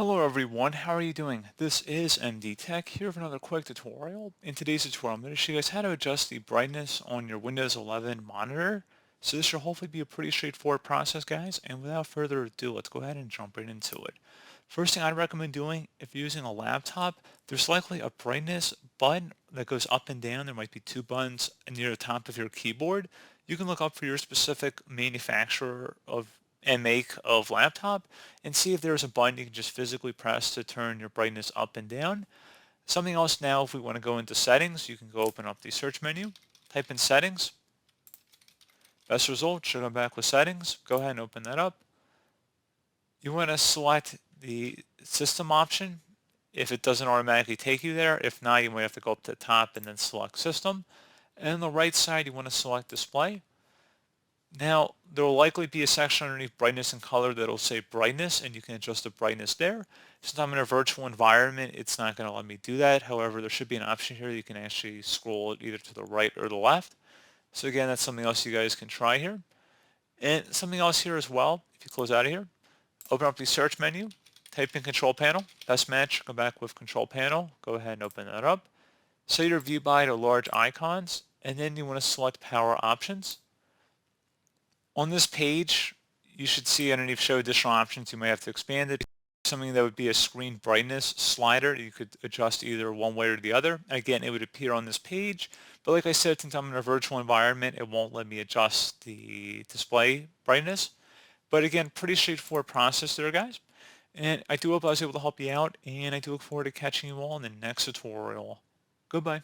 Hello everyone, how are you doing? This is MD Tech here with another quick tutorial. In today's tutorial, I'm going to show you guys how to adjust the brightness on your Windows 11 monitor. So this should hopefully be a pretty straightforward process, guys. And without further ado, let's go ahead and jump right into it. First thing I'd recommend doing, if you're using a laptop, there's likely a brightness button that goes up and down. There might be two buttons near the top of your keyboard. You can look up for your specific manufacturer of and make of laptop and see if there's a button you can just physically press to turn your brightness up and down. Something else now, if we want to go into settings, you can go open up the search menu, type in settings. Best result should come back with settings. Go ahead and open that up. You want to select the system option if it doesn't automatically take you there. If not, you might have to go up to the top and then select system. And on the right side, you want to select display. Now, there will likely be a section underneath brightness and color that will say brightness, and you can adjust the brightness there. Since I'm in a virtual environment, it's not going to let me do that. However, there should be an option here. You can actually scroll it either to the right or the left. So again, that's something else you guys can try here. And something else here as well, if you close out of here, open up the search menu, type in control panel, best match, come back with control panel, go ahead and open that up. Set your view by to large icons, and then you want to select power options. On this page, you should see underneath show additional options. You may have to expand it. Something that would be a screen brightness slider. You could adjust either one way or the other. Again, it would appear on this page. But like I said, since I'm in a virtual environment, it won't let me adjust the display brightness. But again, pretty straightforward process there, guys. And I do hope I was able to help you out. And I do look forward to catching you all in the next tutorial. Goodbye.